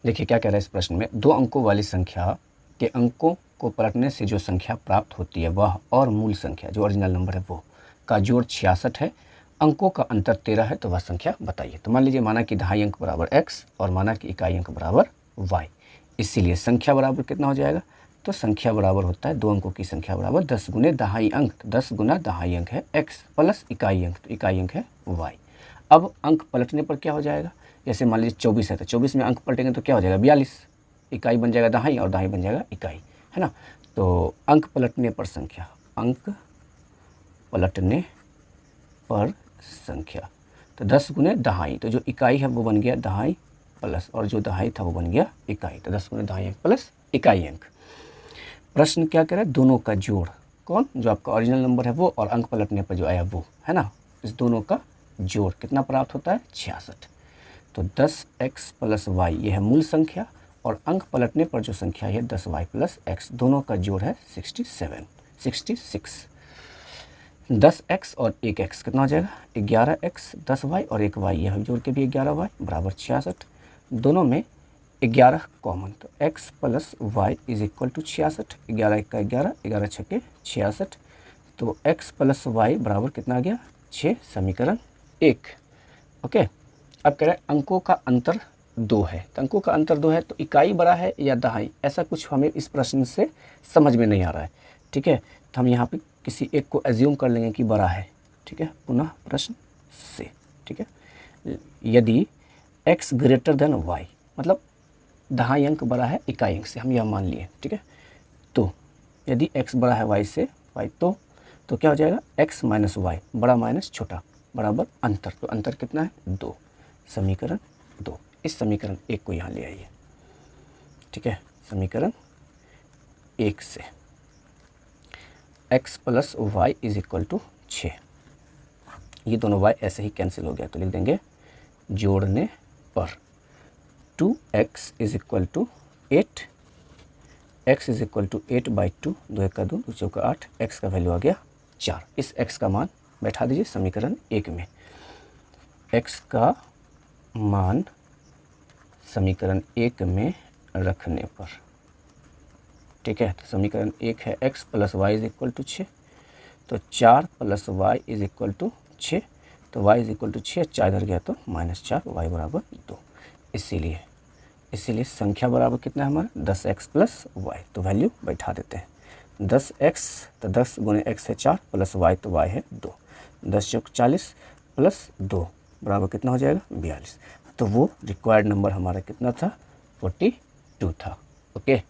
देखिए क्या कह रहा है इस प्रश्न में, 2 अंकों वाली संख्या के अंकों को पलटने से जो संख्या प्राप्त होती है वह और मूल संख्या जो ओरिजिनल नंबर है वो का जोड़ 66 है, अंकों का अंतर 13 है, तो वह संख्या बताइए। तो मान लीजिए माना कि दहाई अंक बराबर x और माना कि इकाई अंक बराबर y, इसीलिए संख्या बराबर कितना हो जाएगा, तो संख्या बराबर होता है 2 अंकों की संख्या बराबर 10 गुने दहाई अंक, 10 गुना दहाई अंक है x प्लस इकाई अंक, तो इकाई अंक है y। अब अंक पलटने पर क्या हो जाएगा, जैसे मान लीजिए 24 है तो 24 में अंक पलटेंगे तो क्या हो जाएगा 42, इकाई बन जाएगा दहाई और दहाई बन जाएगा इकाई, है ना। तो अंक पलटने पर संख्या, अंक पलटने पर संख्या, तो 10 गुने दहाई, तो जो इकाई है वो बन गया दहाई प्लस और जो दहाई था वो बन गया इकाई, तो 10 गुने दहाई अंक प्लस इकाई अंक। प्रश्न क्या कह रहा है, दोनों का जोड़, कौन, जो आपका ओरिजिनल नंबर है वो और अंक पलटने पर जो आया वो, है ना, इस दोनों का जोड़ कितना प्राप्त होता है 66। तो 10x प्लस वाई ये है मूल संख्या और अंक पलटने पर जो संख्या है 10y प्लस x, दोनों का जोड़ है 66। 10x और 1x कितना हो जाएगा 11x, 10y और 1y, यह जोड़ के भी 11y बराबर 66। दोनों में 11 कॉमन, तो x plus y is equal to 66, 11 का 11, 11 छक्के 66, तो x प्लस वाई बराबर कितना आ गया 6, समीकरण 1। ओके, अब कह रहे हैं अंकों का अंतर 2 है, तो अंकों का अंतर 2 है तो इकाई बड़ा है या दहाई, ऐसा कुछ हमें इस प्रश्न से समझ में नहीं आ रहा है। ठीक है, तो हम यहाँ पे किसी एक को एज्यूम कर लेंगे कि बड़ा है। ठीक है, पुनः प्रश्न से, ठीक है, यदि x ग्रेटर देन y, मतलब दहाई अंक बड़ा है इकाई अंक से, हम यह मान लिए। ठीक है, तो यदि x बड़ा है y से, y तो क्या हो जाएगा x माइनस वाई, बड़ा माइनस छोटा बराबर अंतर, तो अंतर कितना है 2, समीकरण 2। इस समीकरण 1 को यहाँ ले आइए। ठीक है, समीकरण 1 से x plus y is equal to 6, ये दोनों y ऐसे ही कैंसिल हो गया, तो लिख देंगे जोड़ने पर 2x is equal to 8, x is equal to 8/2, 2 1 का 2, 2 4 का 8, x का वैल्यू आ गया 4। इस x का मान बैठा दीजिए समीकरण 1 में, x का मान समीकरण 1 में रखने पर, ठीक है, तो समीकरण 1 है x plus y is equal to 6, तो 4 plus y is equal to 6, तो y इज इक्वल टू 6, 4 इधर गया तो -4, y बराबर 2। इसीलिए संख्या बराबर कितना है हमारा 10x प्लस वाई, तो वैल्यू बैठा देते हैं 10x, तो 10 गुने x है 4 प्लस y, तो y है 2, 10 चौक 40 प्लस 2 बराबर कितना हो जाएगा 42। तो वो रिक्वायर्ड नंबर हमारा कितना था 42 था। ओके।